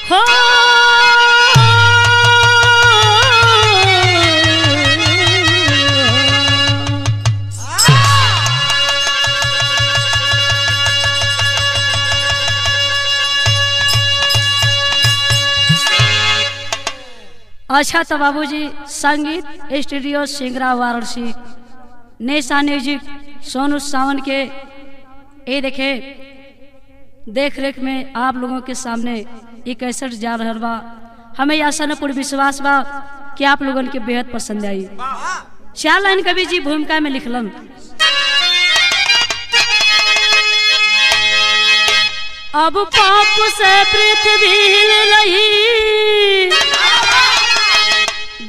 हो अच्छा तो बाबूजी संगीत स्टूडियो सिंगरा वाराणसी नेशा म्यूजिक सोनू सावन के ये देखे देख रेख में आप लोगों के सामने ये कैसेट जा रहा बा। हमें आशा न पूर्ण विश्वास बा कि आप लोगों के बेहद पसंद आई। 4 लाइन कवि जी भूमिका में लिखलन। अब पाप से पृथ्वी हिल रही,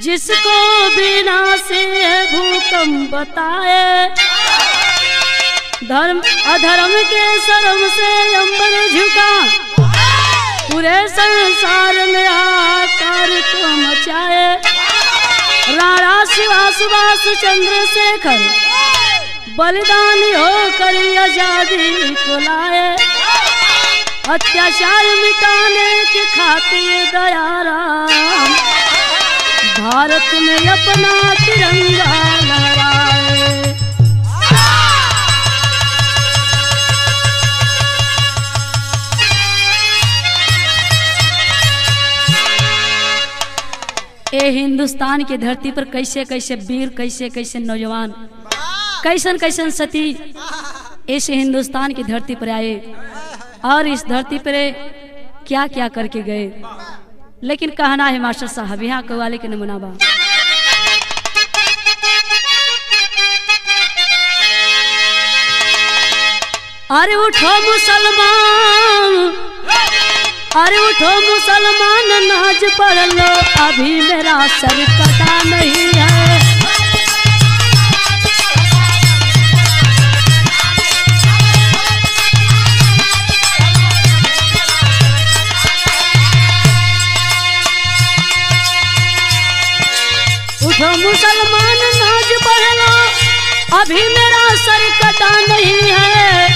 जिसको बिना से भूकंप बताए, धर्म अधर्म के शर्म से अंबर झुका, पूरे संसार में आकार को मचाए। राणा शिवा सुभाष चंद्रशेखर बलिदानी होकर आजादी को लाए, अत्याचार मिटाने के खातिर दयाराम भारत में अपना तिरंगा लहराए। ए हिंदुस्तान की धरती पर कैसे कैसे वीर, कैसे कैसे नौजवान, कैसन कैसन सती इस हिंदुस्तान की धरती पर आए और इस धरती पर क्या क्या करके गए। लेकिन कहना है मास्टर साहब यहाँ कव्वाली के नमूना बा। अरे उठो मुसलमान, अरे उठो मुसलमान, नाज पढ़ लो, अभी मेरा सर कटा नहीं है। उठो मुसलमान, नाज पढ़ लो, अभी मेरा सर कटा नहीं है।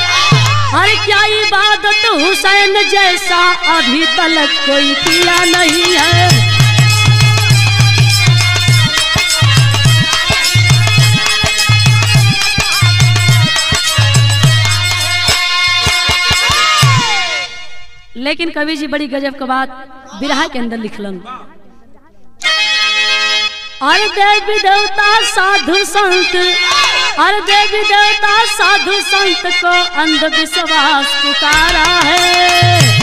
अरे क्या इबादत हुसैन जैसा अभी तक कोई किया नहीं है। लेकिन कवि जी बड़ी गजब का बात बिरहा के अंदर लिखलन। अरे देवी देवता साधु संत, अरे देवी देवता साधु संत को अंधविश्वास पुकारा है।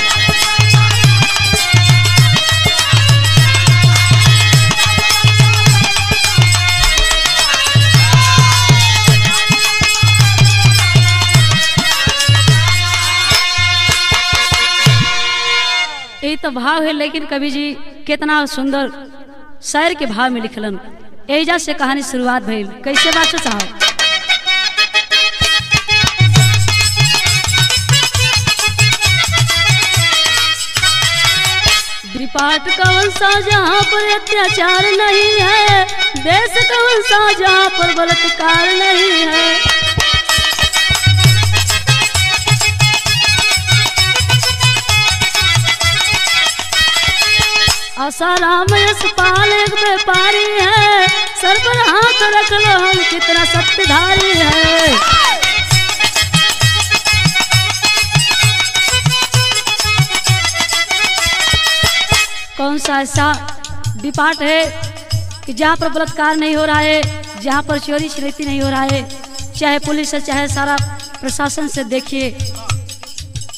ये तो भाव है, लेकिन कवि जी कितना सुंदर शायर के भाव में लिखलन। एजा से कहानी शुरुआत भइल। कैसे मास्टर साहब? द्विपाठ कौन सा जहाँ पर अत्याचार नहीं है, देश कौन सा जहाँ पर बलात्कार नहीं है। आसाराम यशपाल एक व्यापारी है, सर पर हाथ रख लो हम कितना सत्यधारी है। कौन सा ऐसा डिपार्ट है कि जहाँ पर बलात्कार नहीं हो रहा है, जहाँ पर चोरी छिनैती नहीं हो रहा है, चाहे पुलिस है चाहे सारा प्रशासन से देखिए।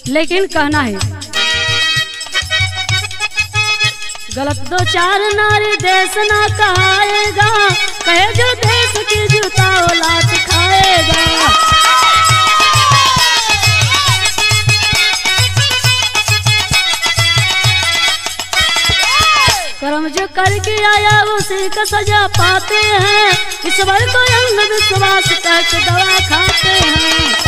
लेकिन कहना है गलत दो चार नारी देश ना कहाएगा, कहे जो देश की जूता औलाद खाएगा। कर्म जो करके आया उसी का सजा पाते हैं, ईश्वर को अंधविश्वास करके दवा खाते हैं।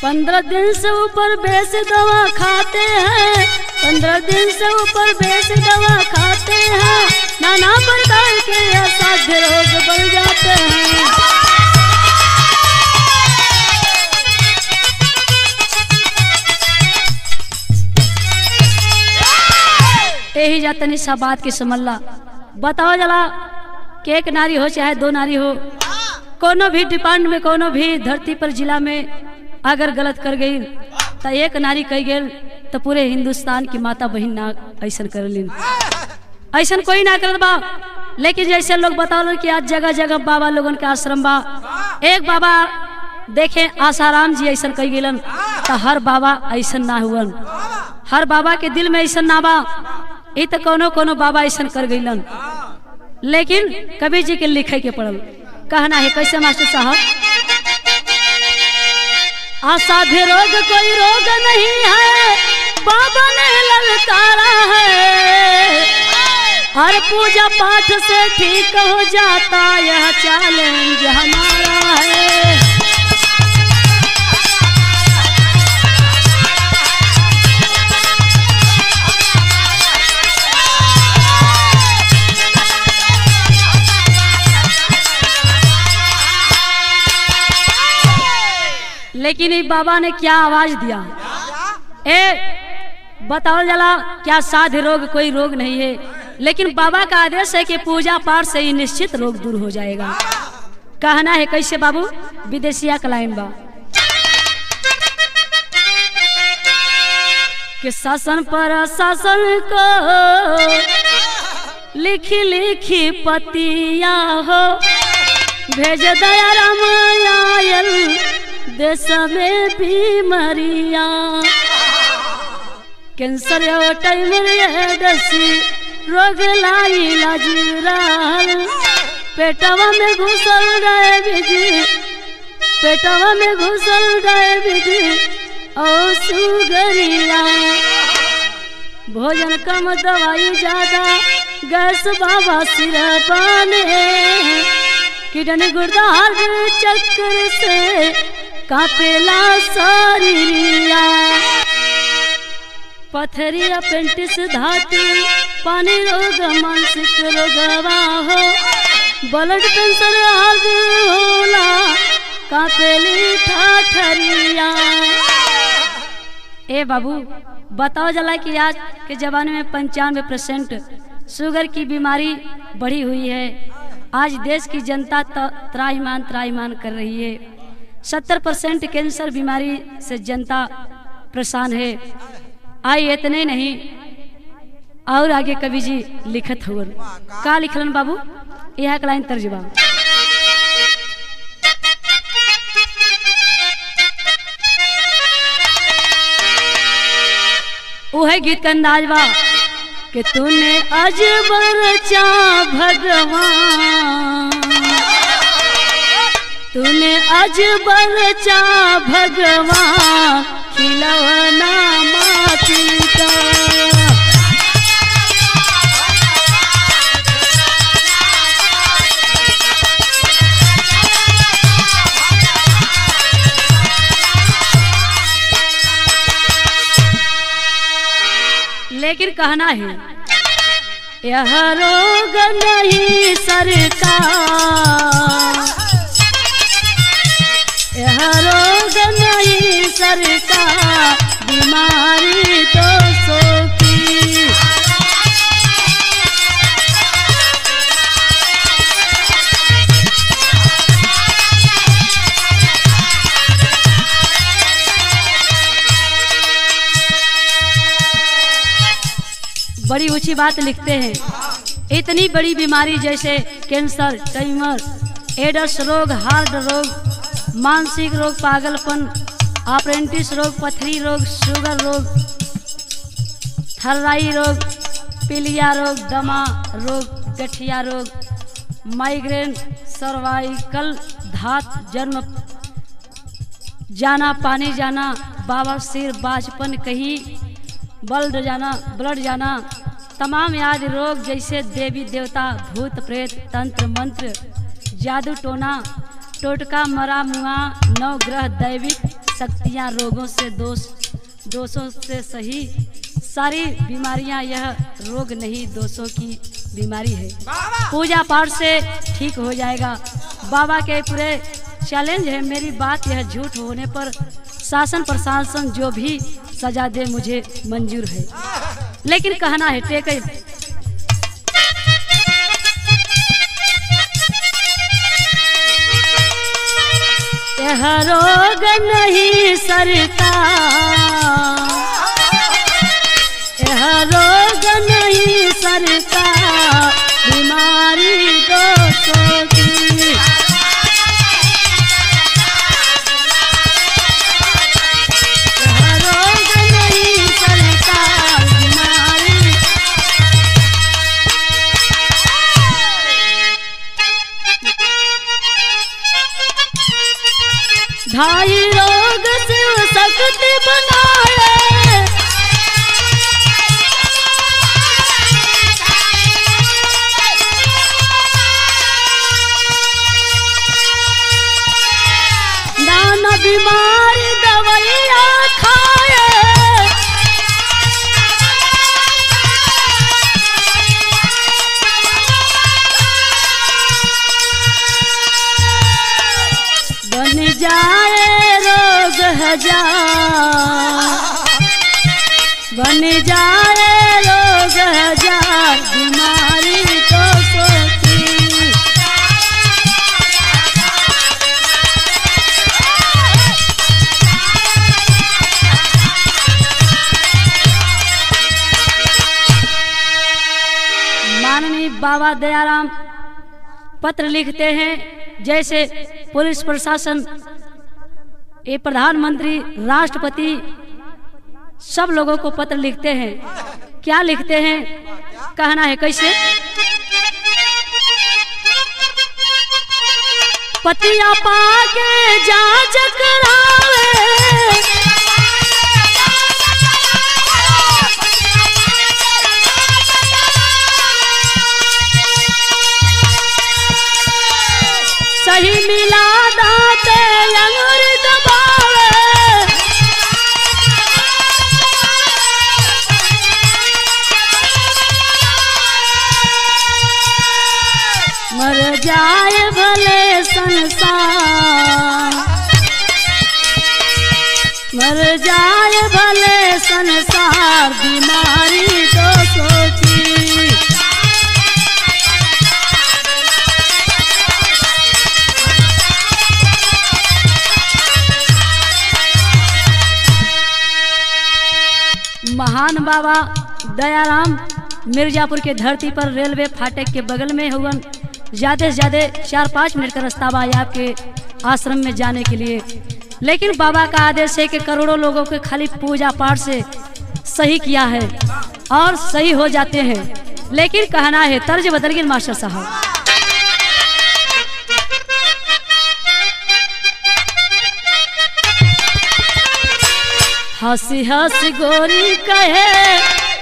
15 दिन से ऊपर बेस दवा खाते हैं, 15 दिन से ऊपर बेस दवा खाते हैं, नाना प्रकार के असाध्य रोग बढ़ जाते हैं। भैया तनी सा बात की समझला। बताओ जला कि एक नारी हो चाहे दो नारी हो, कोनो भी डिपार्टमेंट में कोनो भी धरती पर जिला में अगर गलत कर गई तो एक नारी कह गई तो पूरे हिंदुस्तान की माता बहन ना ऐसा कर लीन, ऐसा कोई ना कर बा। लेकिन जैसे लोग बताओ कि आज जगह जगह बाबा लोगन के आश्रम बा, एक बाबा देखे आसाराम जी ऐसा कह गिलन तो हर बाबा ऐसा ना हुवन, हर बाबा के दिल में ऐसा ना बा। ये तो कोनो कोनो बाबा ऐसा कर गईलन, लेकिन कबीर जी के लिखे के पड़ल। कहना है कैसे मास्टर साहब, असाध्य रोग कोई रोग नहीं है, बाबा ने ललकारा है, हर पूजा पाठ से ठीक हो जाता यह चैलेंज हमारा है। लेकिन ये बाबा ने क्या आवाज दिया, ए बताओ जला क्या साध्य रोग कोई रोग नहीं है, लेकिन बाबा का आदेश है कि पूजा पाठ से ही निश्चित रोग दूर हो जाएगा। कहना है कैसे बाबू, विदेशिया कलाइन बा कि शासन पर शासन को लिखी लिखी पतिया हो, भेज दया रामायण देश में बीमारिया, कैंसर टाइमसी रोग लाई लाजराल, पेटवा में घुसल डायबिटीज, पेटवा में घुसल डायबिटीज और सुगरिया, भोजन कम दवाई ज्यादा, गैस बाबा सिर पाने, किडनी गुर्दा हार्ट चक्कर से कापेला शरीरिया, पथरी अपेंटिस धातु पानी रोग मानसिक रोगवा हो, ब्लड कैंसर हार्ट होला कापेली ठाठरिया। ए बाबू बताओ जला कि आज के जमाने में 95% शुगर की बीमारी बढ़ी हुई है। आज देश की जनता त्राईमान कर रही है। 70% कैंसर बीमारी से जनता परेशान है। आई इतने नहीं और आगे कवि जी लिखत हुए का लिखलन बाबू, यह एक लाइन तर्जुमा, वो है गीत का अंदाज बा कि तूने अजबर चा भगवान, तूने अजबर चा भगवान, खिलौना माटी का, लेकिन कहना है यह रोग नहीं सरकार, यह रोग नहीं सरकार, बीमारी तो सो की, बड़ी ऊंची बात लिखते हैं। इतनी बड़ी बीमारी जैसे कैंसर, ट्यूमर, एड्स रोग, हार्ट रोग, मानसिक रोग, पागलपन, अपेंडिक्स रोग, पथरी रोग, शुगर रोग, थर्राई रोग, पीलिया रोग, दमा रोग, गठिया रोग, माइग्रेन, सर्वाइकल, धात, जन्म जाना, पानी जाना, बवासीर, बाजपन, कहीं ब्लड जाना, तमाम याद रोग जैसे देवी देवता, भूत प्रेत, तंत्र मंत्र, जादू टोना, टोटका, मरा मुआ, नौ ग्रह, दैविक शक्तियाँ, रोगों से दोषों से सही, सारी बीमारियाँ यह रोग नहीं दोषों की बीमारी है। पूजा पाठ से ठीक हो जाएगा। बाबा के पूरे चैलेंज है, मेरी बात यह झूठ होने पर शासन प्रशासन जो भी सजा दे मुझे मंजूर है। लेकिन कहना है टेक यह रोग नहीं सरता, यह रोग नहीं सरता, बीमारी दोषों की। यह रोग नहीं सरता, बीमारी। ढाई रोग से शक्ति बनाए, नाना बीमारी दवाइयाँ खाए, बन जाए रोग हजार, बन जाए रोग हजार, बीमारी तो सोची। माननीय बाबा दयाराम पत्र लिखते हैं, जैसे पुलिस प्रशासन, ये प्रधानमंत्री, राष्ट्रपति सब लोगों को पत्र लिखते हैं। क्या लिखते हैं, कहना है कैसे? पतिया पाके जांच करावे, सही मिला दाते अंगूर दबावे, मर जाए भले संसार, मर जाए भले संसार, बीमारी तो सोची। महान बाबा दयाराम मिर्जापुर के धरती पर रेलवे फाटक के बगल में हुवन। ज़्यादा से ज़्यादा 4-5 मिनट का रास्ता बा आपके आश्रम में जाने के लिए, लेकिन बाबा का आदेश है कि करोड़ों लोगों के खाली पूजा पाठ से सही किया है और सही हो जाते हैं। लेकिन कहना है, तर्ज बदल गई मास्टर साहब। हंसी हंसी गोरी कहे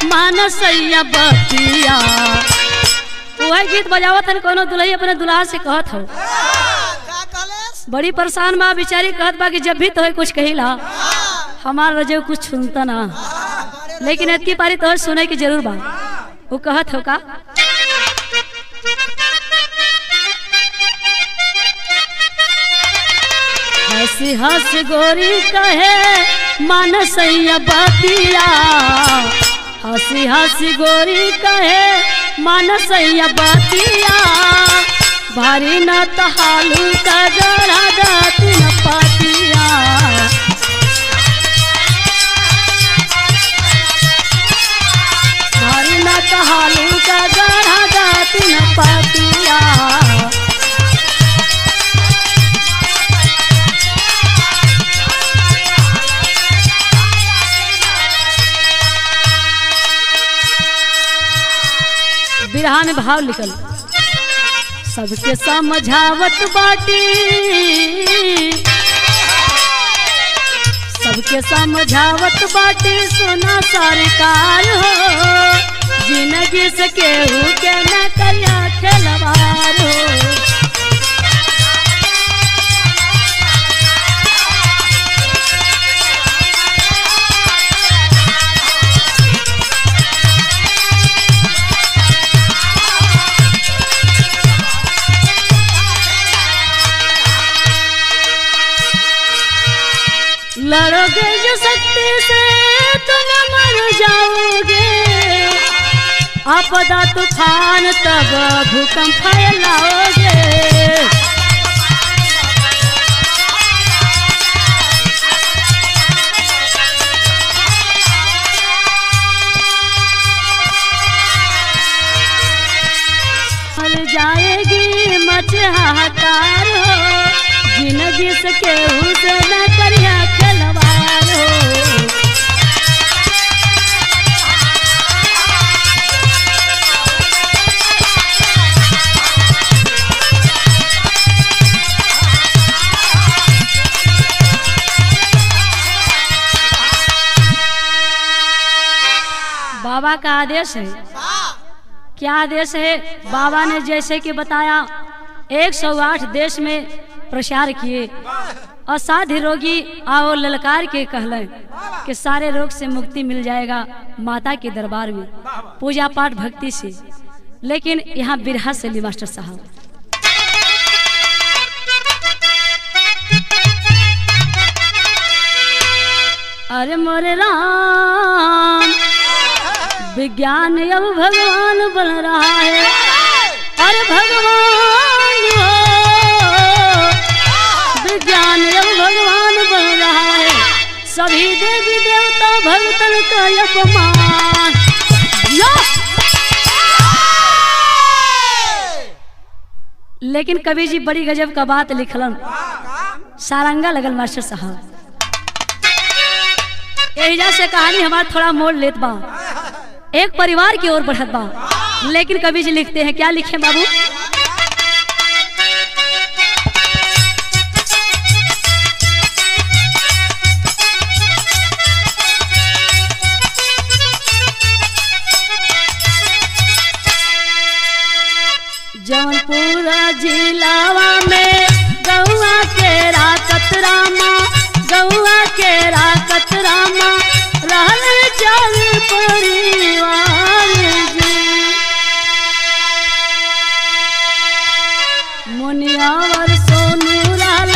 मानसैया बतिया, वह गीत बजावत है, कोनो दुल्ही अपने दुल्हा से कहत हो। बड़ी परेशान बा बेचारी, कहत बा कि जब भी तो कुछ कहिला हमार वजह कुछ सुनता ना, लेकिन इतनी पारी तो सुने की जरूर बा। वो कहत हो का, हंसी हंसी गोरी कहे मानसैया बतिया, हंसी हंसी गोरी कहे मानसैया बतिया, भारी न तहालू का गड़ा दाती न पातिया, भारी न तहालू का गड़ा दाती न पातिया। बिरहा में भाव लिखल, सबके समझावत बाटी, सबके समझावत बाटी, सुना सरकार हो, जिंदगी से केहू के न करिया खिलवाड़ हो। लड़ोगे जो शक्ति से तुम मर जाओगे, आपदा तूफान तब भूकंप फैलाओगे, केहू से न करिया खिलवाड़ हो। बाबा का आदेश है। क्या आदेश है? बाबा ने जैसे कि बताया 108 देश में प्रचार किए। असाध्य रोगी आओ ललकार के कहले कि सारे रोग से मुक्ति मिल जाएगा माता के दरबार में, पूजा पाठ भक्ति से। लेकिन यहाँ बिरहा से ली मास्टर साहब। अरे मोरे राम, विज्ञान अब भगवान बन रहा है। अरे भगवान हो, विज्ञान अब भगवान बन रहा है। सभी देवी देवता भगतन का अपमान। लेकिन कवि जी बड़ी गजब का बात लिखलन, सारंगा लगल मास्टर साहब। एहिजा से कहानी हमारा थोड़ा मोड़ लेत बा, एक परिवार की ओर बढ़त बा। लेकिन कवि जी लिखते हैं, क्या लिखे बाबू? जौनपुर जिलावा में गौआ के राकत रामा, गौआ के राकत रामा रहल चार परिवार जी। मुनियावर सोनू रहल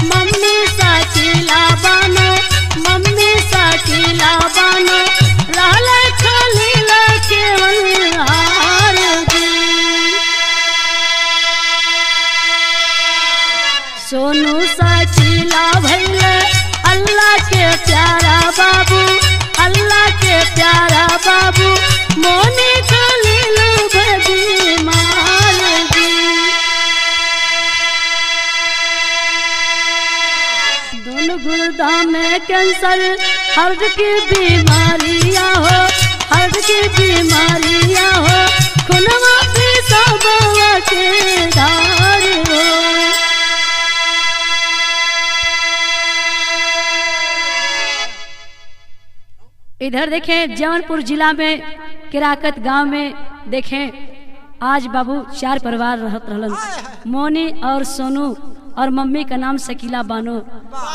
मम्मी साकिला बानो, मम्मी साकिला बानो रहल खलील केवलहार जी। सोनू साकिला भैल अल्लाह के प्यारा बाबू, अल्लाह के प्यारा बाबू मोनी खलील बीमार जी। दोनों गुर्दा में कैंसर, हार्ट की बीमारियां हो, हार्ट की बीमारियां हो, खुनवा पेशाबवा के धार हो। इधर देखें जौनपुर जिला में किराकत गांव में देखें आज बाबू चार परिवार रहत रहलन। मोनी और सोनू और मम्मी का नाम शकीला बानो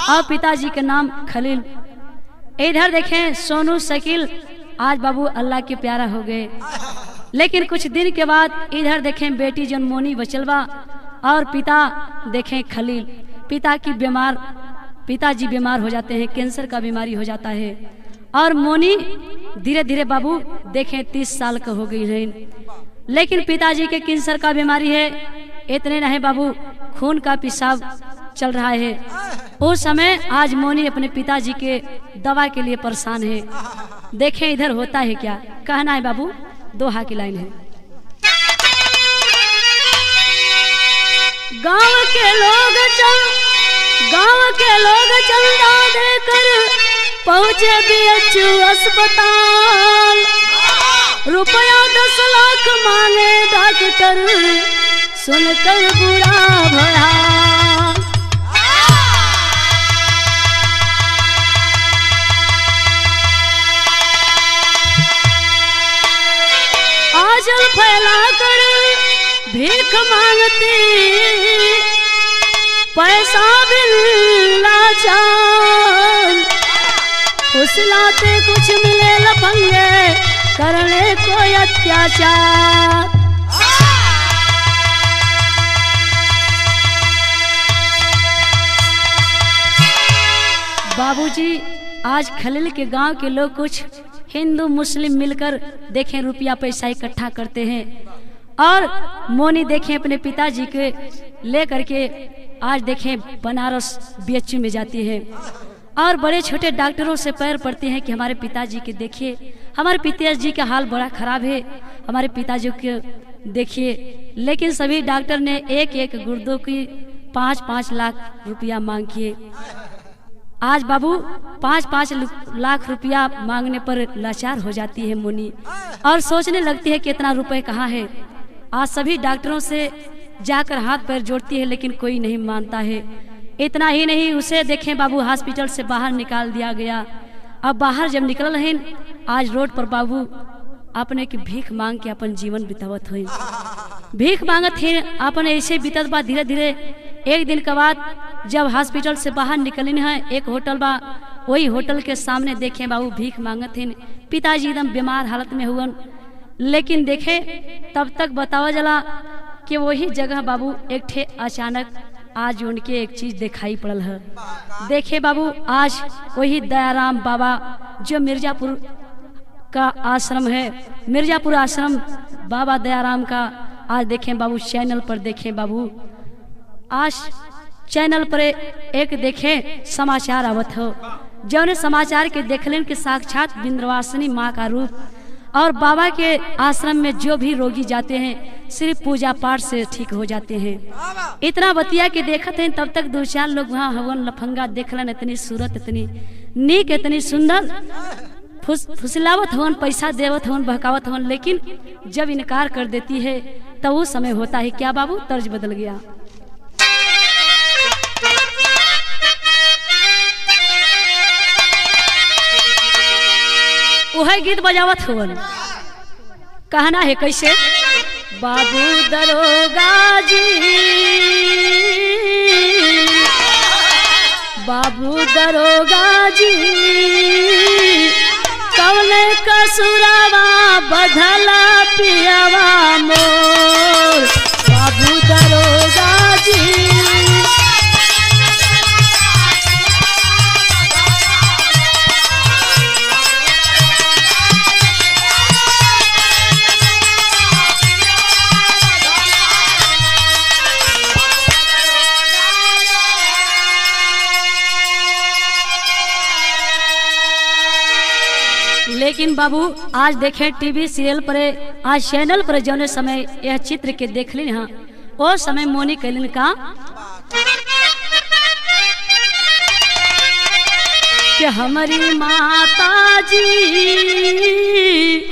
और पिताजी का नाम खलील। इधर देखें सोनू शकील आज बाबू अल्लाह के प्यारा हो गए। लेकिन कुछ दिन के बाद इधर देखें बेटी जन मोनी बचलवा और पिता देखें खलील, पिताजी बीमार हो जाते हैं, कैंसर का बीमारी हो जाता है। और मोनी धीरे धीरे बाबू देखें 30 साल का हो गई है। लेकिन पिताजी के कैंसर का बीमारी है। इतने नहीं बाबू, खून का पेशाब चल रहा है। उस समय आज मोनी अपने पिताजी के दवा के लिए परेशान है। देखें इधर होता है क्या, कहना है बाबू, दोहा की लाइन है। गांव के लोग चंदा देकर पहुंचे बीएचयू अस्पताल। रुपया 10 लाख मांगे डॉक्टर, सुनकर बुरा भया। आंचल फैलाकर भीख मांगती, पैसा बिन लाचार। फुसलाते कुछ मिले लफंगे, करने कोई अत्याचार। बाबूजी आज खलील के गांव के लोग कुछ हिंदू मुस्लिम मिलकर देखें रुपया पैसा इकट्ठा करते हैं। और मोनी देखें अपने पिताजी के लेकर के आज देखें बनारस बीएचयू में जाती है। और बड़े छोटे डॉक्टरों से पैर पड़ते हैं कि हमारे पिताजी के देखिए, हमारे पिताजी का हाल बड़ा खराब है, हमारे पिताजी को देखिए। लेकिन सभी डॉक्टर ने एक एक गुर्दों की 5-5 लाख रुपया मांग किए। आज बाबू 5-5 लाख रुपया मांगने पर लाचार हो जाती है मुनी और सोचने लगती है कि इतना रुपए कहाँ है। आज सभी डॉक्टरों से जाकर हाथ पैर जोड़ती है लेकिन कोई नहीं मानता है। इतना ही नहीं, उसे देखें बाबू हॉस्पिटल से बाहर निकाल दिया गया। अब बाहर जब निकल रहे आज रोड पर बाबू अपने की भीख मांग के अपन जीवन बितावत हुई। भीख मांगत है अपन ऐसे बीतत बा। धीरे धीरे एक दिन के बाद जब हॉस्पिटल से बाहर निकलिन है, एक होटल बा, वही होटल के सामने देखे बाबू भीख मांगत है। पिताजी एकदम बीमार हालत में हुआ, लेकिन देखे तब तक बतावा जला कि वही जगह बाबू एक ठे अचानक आज उनके एक चीज दिखाई पड़ल है। देखे बाबू आज वही दयाराम बाबा जो मिर्जापुर का आश्रम है, मिर्जापुर आश्रम बाबा दयाराम का आज देखें बाबू चैनल पर देखें बाबू आज चैनल पर एक देखें समाचार आवत हो। जौने समाचार के देखलन के साक्षात विंध्यवासिनी माँ का रूप और बाबा के आश्रम में जो भी रोगी जाते हैं सिर्फ पूजा पाठ से ठीक हो जाते हैं। इतना बतिया के देखते हैं तब तक 2-4 लोग वहाँ हवन लफंगा देखलन। इतनी सूरत, इतनी नीक, इतनी सुंदर, फुसलावत हवन, पैसा देवत हवन, बहकावत हवन, लेकिन जब इनकार कर देती है तो वो समय होता है क्या बाबू, तर्ज बदल गया। वह गीत बजावत हवन, कहना है कैसे, बाबू दरोगा जी, बाबू दरोगा जी, कौने कसुरवा बधला पियवा मोर, बाबू दरोगा जी। लेकिन बाबू आज देखें टीवी सीरियल पर, आज चैनल पर जौने समय यह चित्र के देख ली हाँ, वो समय मोनी कैलिन का कि हमारी माता जी,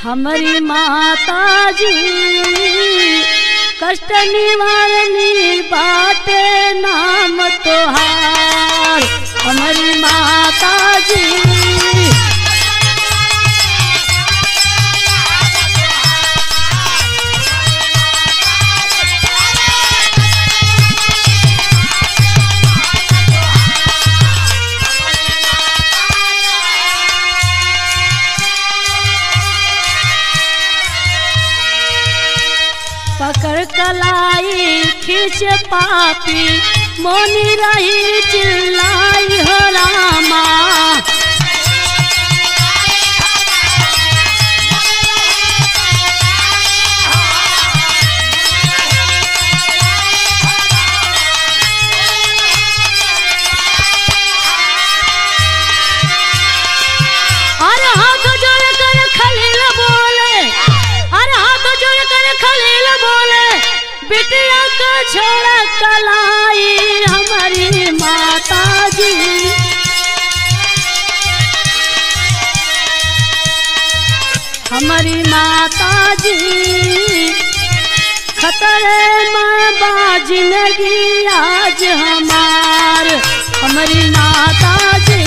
हमारी माता जी कष्ट निवारणी बाटे नाम तोहार, हमारी माता जी। पकड़ कलाई खींच पापी मोनी रही चिल्लाई हो रामा, अरे हाथ जोड़ कर खलील बोले, अरे हाथ जोड़ कर खलील बोले, बिटिया का छोड़ा कलाई हमारी माता जी, हमारी माता जी। खतरे में बाजिनगी आज हमार, हमारी माता जी।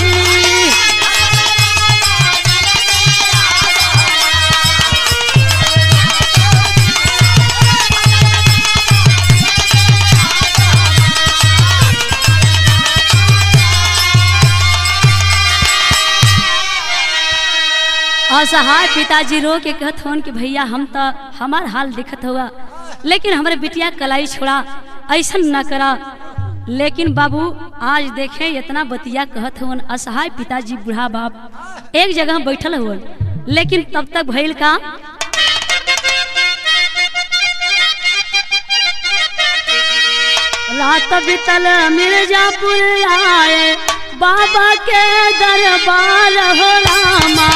असहाय पिताजी रो के कहत होन कि भैया हम तो हमार हाल दिखत होगा, लेकिन हमारे बिटिया कलाई छोड़ा, ऐसा न करा। लेकिन बाबू आज देखे इतना बतिया कहत होन, असहाय पिताजी बूढ़ा बाप एक जगह बैठल हुन, लेकिन तब तक भइल का रात बितल मिर्जापुर आए बाबा के दरबार हो रामा,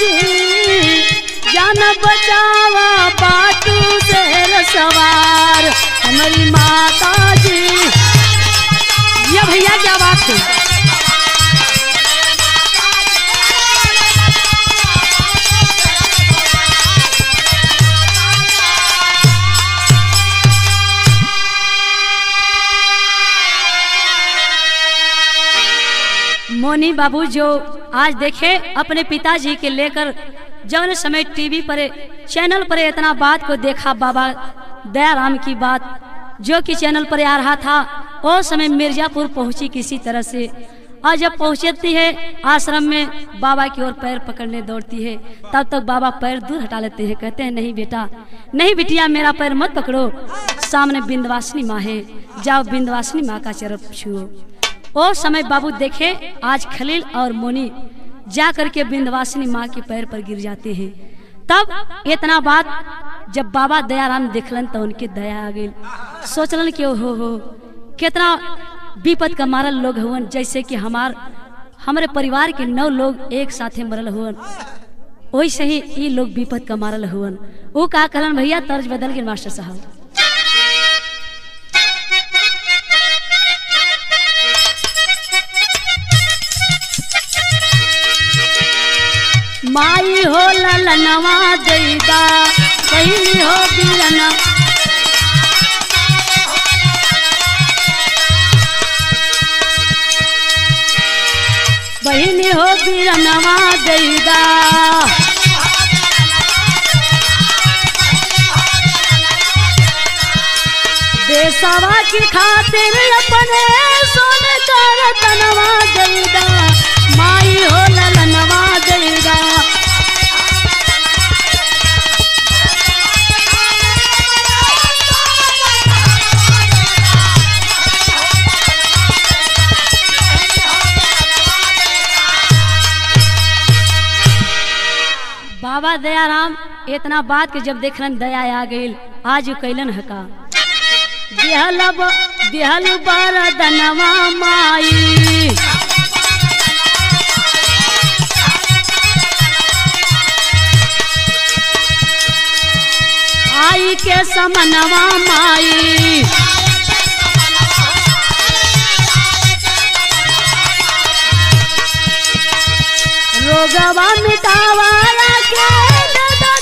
जी जान बचावा बाटू शेर सवार हमारी माता जी। ये भैया क्या बात है। मोनी बाबू जो आज देखे अपने पिताजी के लेकर जब समय टीवी पर चैनल पर इतना बात को देखा, बाबा दयाराम की बात जो कि चैनल पर आ रहा था, वो समय मिर्जापुर पहुंची किसी तरह से। और जब पहुंचती है आश्रम में बाबा की ओर पैर पकड़ने दौड़ती है, तब तक बाबा पैर दूर हटा लेते हैं। कहते हैं नहीं बेटा, नहीं बिटिया, मेरा पैर मत पकड़ो, सामने विंध्यवासिनी माँ है, जाओ विंध्यवासिनी माँ का चरण छुओ। वो समय बाबू देखे आज खलील और मोनी जा करके विंध्यवासिनी माँ के पैर पर गिर जाते हैं। तब इतना बात जब बाबा दयाराम देखलन तो उनके दया आ गई। सोचलन कि हो कितना विपद का मारल लोग हुवन, जैसे कि हमारे परिवार के 9 लोग एक साथे मरल हुवन, वैसे ही ये लोग विपद का मारल हुवन। वो का कहलन भैया, तर्ज बदल गए मास्टर साहब। माई हो ललनवा दैदा बहिनी हो बिरना, बहिनी हो बिरनवा दैदा, देशवा की खातिर अपने सोने का रतनवा दैदा, माई हो ललनवा दैदा। बाबा दयाराम इतना बात के जब देखलन दया आ गई। आज कैलन हका दिहल बरदनवा माई, आई के समनवा माई, रोगवा मिटावाया के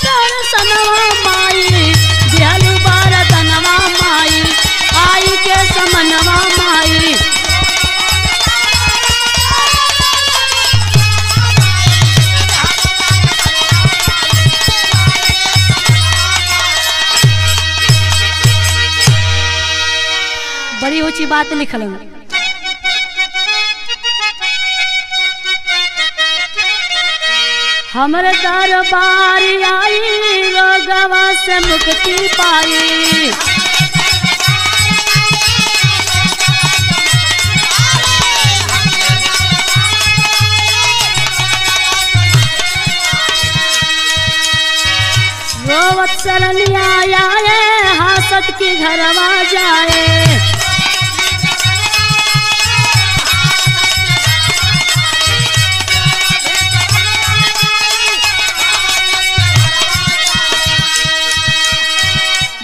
दर्शनवा माई, दिहल बरदनवा माई, आई के समनवा माई। बड़ी ऊंची बात लिखल। हमरे दरबार आई रोगवा से मुक्ति पाई, रोवत सरनिया आए हासत की घरवा जाए,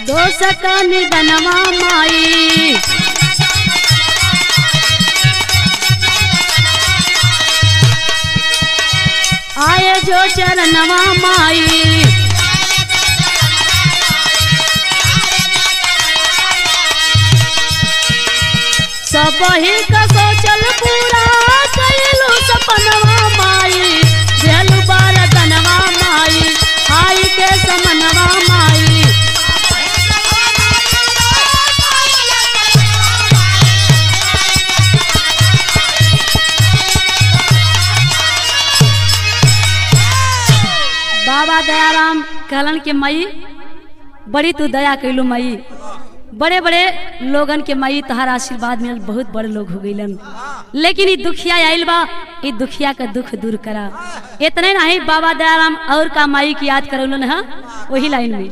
दोष का निधनवा माई, आए जो चरणवा माई, सब ही का सोचल पूरा कैलू सपनवा माई, दिहल बरदनवा माई, आई के समनवा माई। बाबा दयाराम कहलन के माई बड़ी तू दया कैलू माई, बड़े बड़े लोगन के माई तोहरा आशीर्वाद मिलल, बहुत बड़े लोग हो गईलन, लेकिन ये दुखिया आइल बा, ये दुखिया का दुख दूर करा। इतने नहीं बाबा दयाराम और का माई की याद करौलन है वही लाइन में।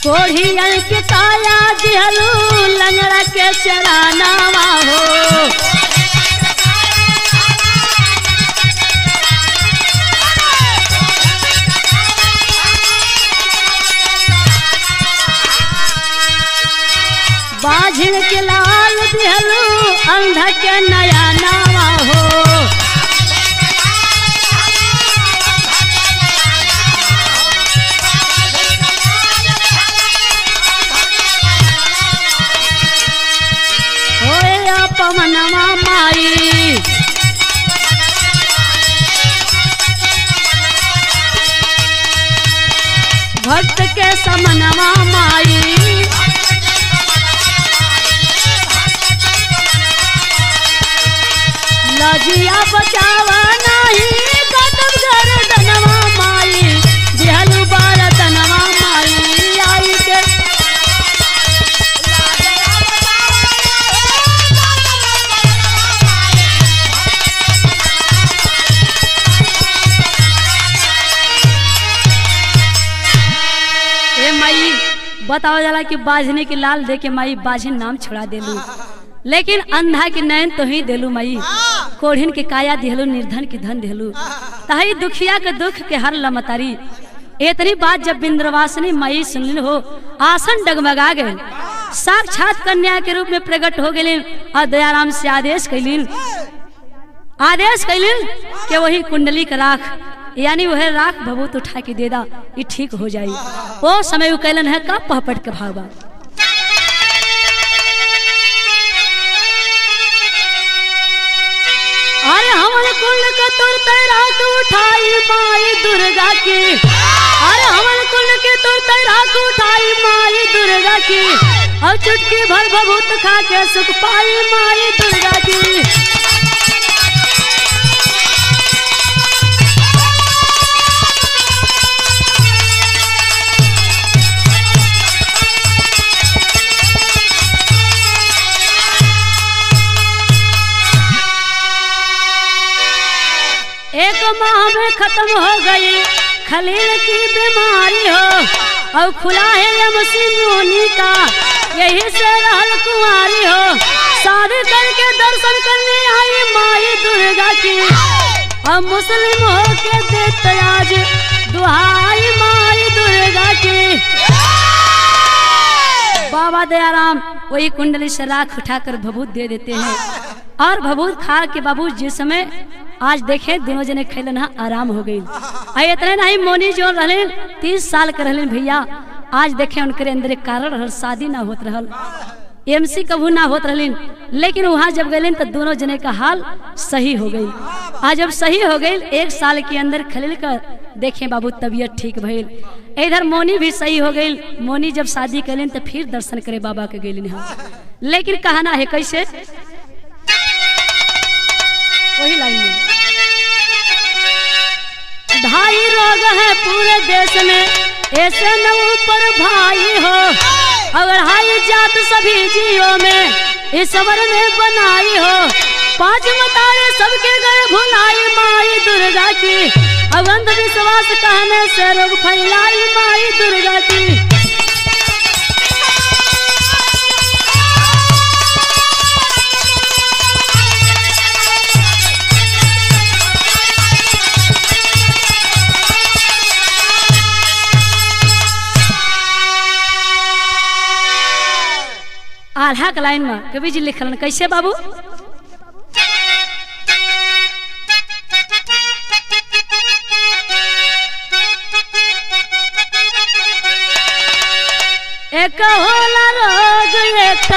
कोढ़िया के काया दिहलू लंगड़ा के चरानावा हो। बाझिन के लाल दिहलू अंधा के नया नावा हो। पवनवा माई भक्त के समनवा माई लजिया बचावा नहीं कदम गर्दनवा माई दिहलू बारतनवा माई आई के। बताओ जाला कि बाझने के लाल दे के माई बाझिन नाम छोड़ा देलू, लेकिन अंधा के नयन तो ही देलू माई। कोढ़िन के काया दिहलू निर्धन के धन दिहलू, तही दुखिया के दुख के हर लमतारी। इतनी बात जब बिंद्रवासिनी माई सुनलिन हो आसन डगमगा गए, साक्षात कन्या के रूप में प्रकट हो गए और दयाराम से आदेश कैलिन कि वही कुंडली का राख यानी वह राख भभूत उठा के दे दा, ये ठीक हो जाई। वो समय वो कैलन है का पहपट के भावा। अरे हमन कुल के तुरते राख उठाई माई दुर्गा की, अरे हमन कुल के तुरते राख उठाई माई दुर्गा की, और चुटकी भर भभूत खा के सुख पाई माई दुर्गा की। एक माह में खत्म हो गई खलील की बीमारी हो, और खुला है यमसी मोनी का यही से रहल कुंवारी हो। शादी करके दर्शन करने आई माई दुर्गा की, और मुस्लिम हो के देते आज दुहाई माई दुर्गा की। बाबा दयाराम वही कुंडली से राख उठाकर भभूत दे देते हैं, और भभूत खा के बाबू जिस समय आज देखे दोनों जने खैलन आराम हो गई। इतने नहीं मोनी जो रहले 30 साल के रहले भैया, आज देखे उनके अंदर एक कारण रहल, शादी ना होत रहल, एमसी कभू ना होत रहलिन, लेकिन वहां जब गए तो दोनों जने का हाल सही हो गई। आज जब सही हो गई 1 साल के अंदर खलील का देखे बाबू तबीयत ठीक भइल। इधर मोनी भी सही हो गई। मोनी जब शादी कैलिन तो फिर दर्शन करे बाबा के गैलिन, लेकिन कहना है कैसे वही लाइन में। ढाई रोग है पूरे देश में ऐसे न ऊपर भाई हो, अगर हाई जात सभी जियो में इस सबर में बनाई हो। 5 मतारे सबके गए भुलाई माई दुर्गा की, अब अंधविश्वास कहने से रोग फैलाई माई दुर्गा की। आल्हा के लाइन में कवि जी लिखलन कैसे बाबू। एक होला रोग एक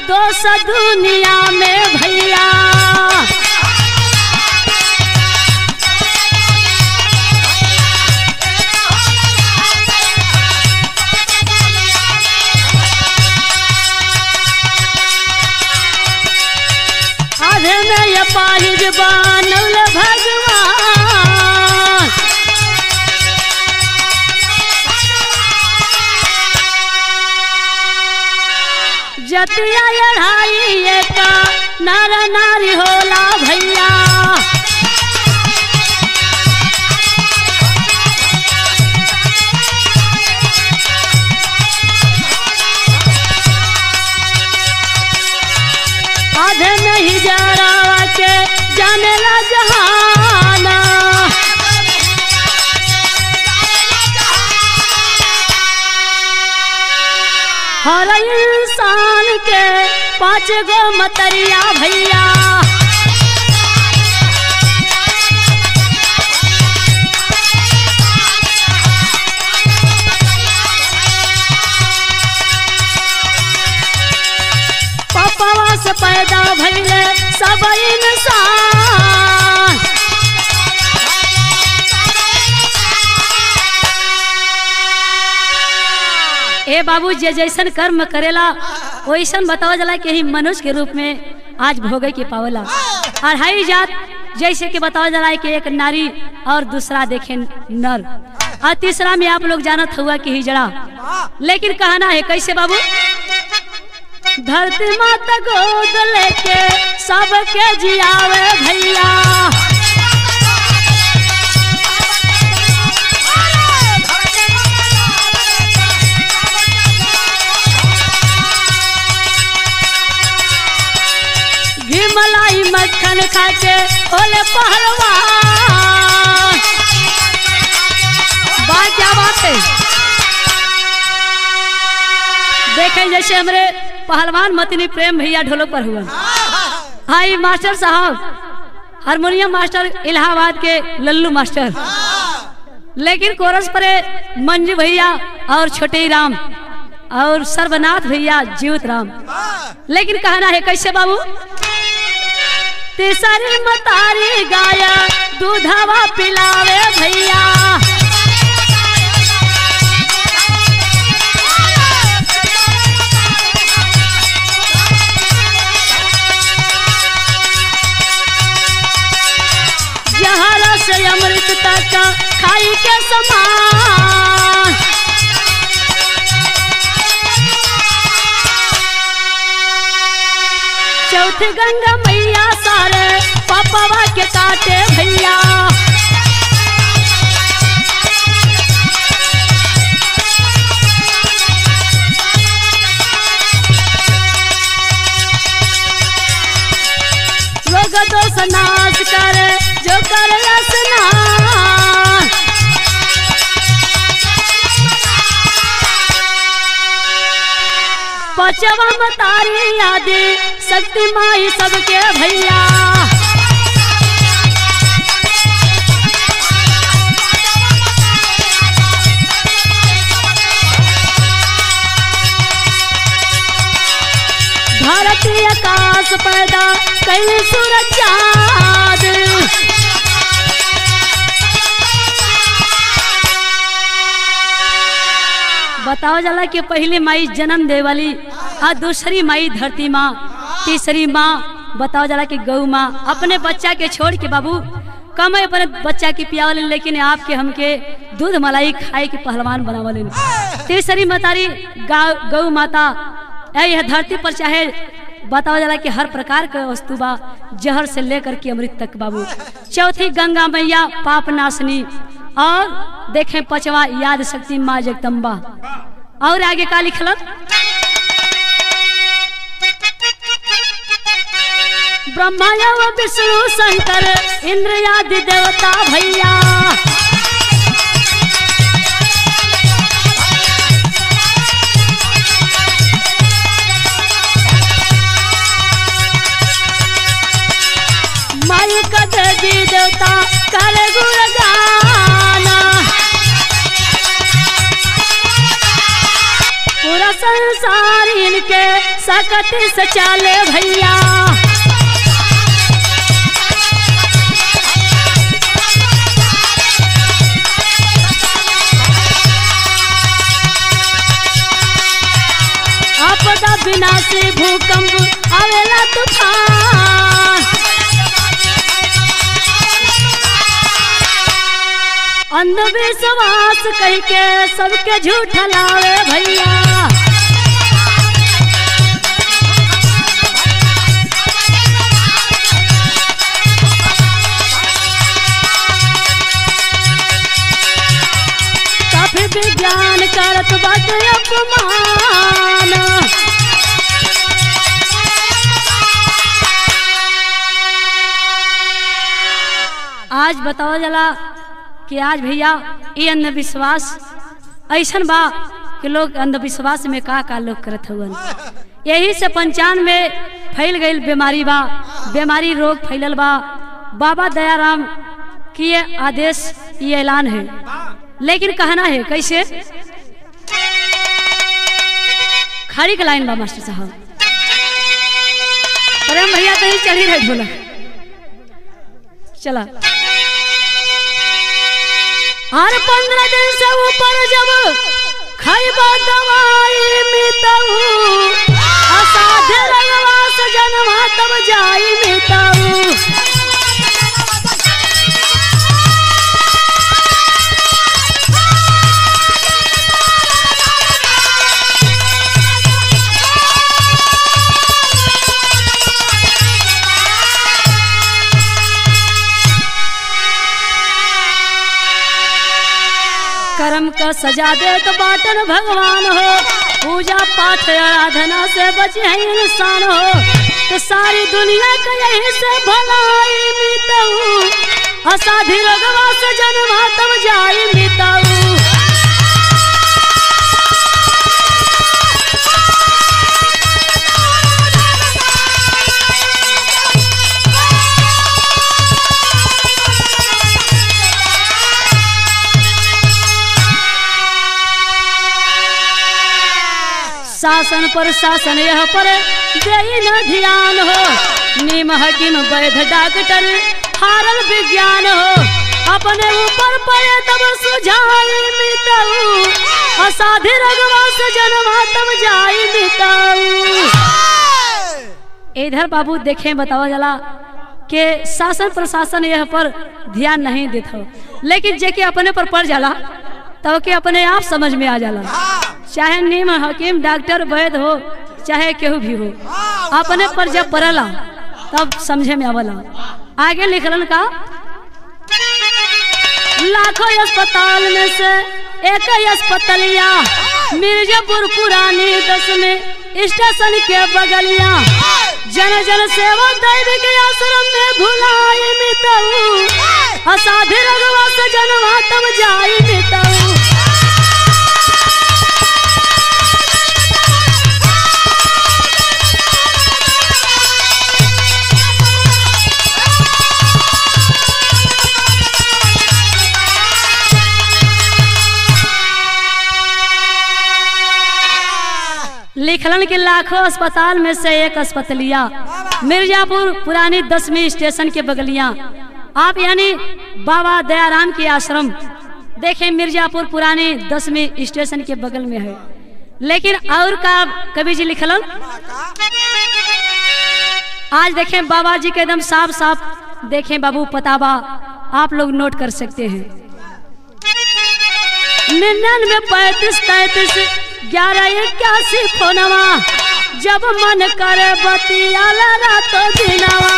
दोष दुनिया में भैया, मतरिया भैया। पपवा से पैदा भइले सब इंसान, ए बाबू जे जैसन कर्म करेला वैसन बतावा जाला कि मनुष्य के रूप में आज भोगे के पावला। अढ़ाई जात जैसे कि बतावा जाला कि एक नारी और दूसरा देखे नर, और तीसरा में आप लोग जानत हुआ कि हिजड़ा। लेकिन कहना है कैसे बाबू, धरती माता गोद लेके सबके जियावे भैया। घी मलाई मक्खन खाके ओले पहलवान। बात क्या बात है, देखें जैसे हमारे पहलवान मतनी प्रेम भैया ढोलक पर हुआ। हाई मास्टर साहब हारमोनियम मास्टर इलाहाबाद के लल्लू मास्टर, लेकिन कोरस पर मंजू भैया और छोटे राम और सर्वनाथ भैया जीवित राम। लेकिन कहना है कैसे बाबू, तीसरी मतारी गाया दूधवा पिलावे भैया। से अमृत तक खाई के समान, चौथी गंगा मैया सारे पपवा के काटे भैया। रोग दोष नाश करे जो करे स्नान, पचवा मतारी आदि शक्ति माई सबके भैया। धरती आकाश पैदा कैली सूरज चाँद, बताओ जाला कि पहले माई जन्म दे वाली और दूसरी माई धरती माँ, तीसरी माँ बताओ जाला कि गौ माँ अपने बच्चा के छोड़ के बाबू कम अपने बच्चा की पियावल, लेकिन आपके हमके दूध मलाई खाए के पहलवान बनावल। तीसरी मतारी गौ माता यह धरती पर चाहे बताओ जाला कि हर प्रकार का वस्तु बा, जहर से लेकर के अमृत तक बाबू। चौथी गंगा मैया पाप नाशनी, और देखें पचवा याद शक्ति माँ जगदम्बा। और आगे का लिखल, ब्रह्मा व विष्णु शंकर इंद्र आदि देवता भैया। माई का देवी देवता करे गुणगान, पूरा संसार इनके सकती से चाले भैया। आपदा विनाशी भूकंप आवेला तूफान, अंधविश्वास कह के सबके झूठ लावे भैया। काफी विज्ञान करत बाटे अपमान, आज बताओ जला कि आज भैया ये अंधविश्वास ऐसा बा कि लोग अंधविश्वास में का लोग करत हुआ। यही से 95 फैल गई बीमारी बा, बीमारी रोग फैलल बा। बाबा दयाराम की ये आदेश, ये ऐलान है, लेकिन कहना है कैसे? खड़ी का लाइन बा मास्टर साहब। प्रेम भैया कहीं चढ़ी रहे ढोलक, चला। हर 15 दिन से ऊपर जब खैबा दवाई मिताऊ, असाध्य रंगवा से जन्मा तब जाई मिताऊ। कर्म का सजा दे तो बाटन भगवान हो, पूजा पाठ आराधना से बचे हैं इंसान हो। तो सारी दुनिया का यही से भलाई मिताऊ, असाधी रोगवा से जन्मा तब जाई मिताऊ। शासन पर शासन यह पर दे न ध्यान हो, नीम हकीम वैद्य डॉक्टर हारल विज्ञान हो। अपने ऊपर पड़े तब सुझाई मिताऊ, असाध्य रगवा से जन्मा तब जाई मिताऊ। इधर बाबू देखे बतावा जला के शासन प्रशासन यह पर ध्यान नहीं देता, लेकिन जेके अपने पर पड़ जाला तो के अपने आप समझ में आ जाला। चाहे नीम हकीम डॉक्टर वैद्य हो, चाहे केहू भी हो, अपने पर जब पड़ला तब समझे में आवला। आगे लिखलन का, लाखों अस्पताल में से एक अस्पतालिया, मिर्जापुर पुरानी 10 में स्टेशन के बगलिया। जन जन सेवा दैविक आश्रम में भुलाई मिताऊ, असाध्य रगवा से जन्मा तब जाई मिताऊ। लिखलन के लाखों अस्पताल में से एक अस्पतालिया, मिर्जापुर पुरानी 10वीं स्टेशन के बगलिया। आप यानी बाबा दयाराम के आश्रम देखें मिर्जापुर पुरानी 10वीं स्टेशन के बगल में है। लेकिन और का कवि जी लिखलन, आज देखें बाबा जी के एकदम साफ साफ देखें बाबू पताबा आप लोग नोट कर सकते हैं। 99 35 33 11 81 फोनवा, जब मन करे बतियाला रातो दिनवा।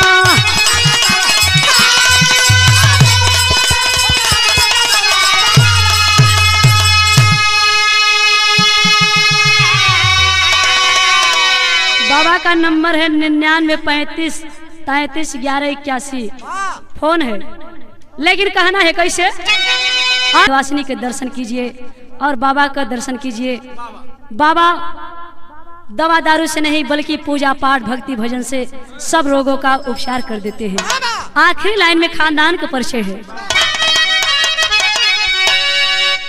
बाबा का नंबर है 99 35 33 11 81 फोन है। लेकिन कहना है कैसे? वासिनी के दर्शन कीजिए और बाबा का दर्शन कीजिए। बाबा दवा दारू से नहीं बल्कि पूजा पाठ भक्ति भजन से सब रोगों का उपचार कर देते हैं। आखिरी लाइन में खानदान का परिचय है।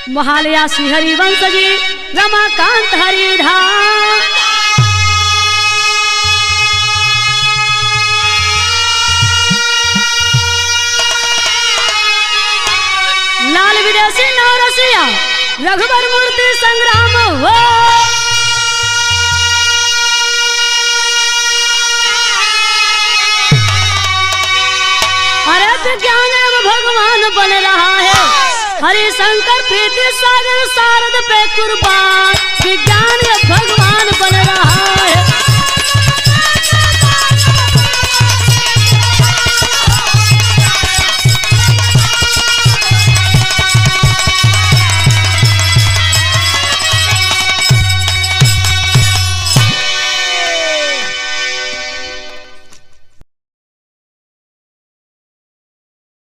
महालया श्री हरिवंश जी रमाकांत हरिधाम, लाल विदेशी नवरसिया रघुबर मूर्ति संग्राम हो। अरे विज्ञान एवं भगवान बन रहा है, हरि शंकर प्रीति सागर शारद पे कुर्बान। विज्ञान एवं भगवान बन रहा है।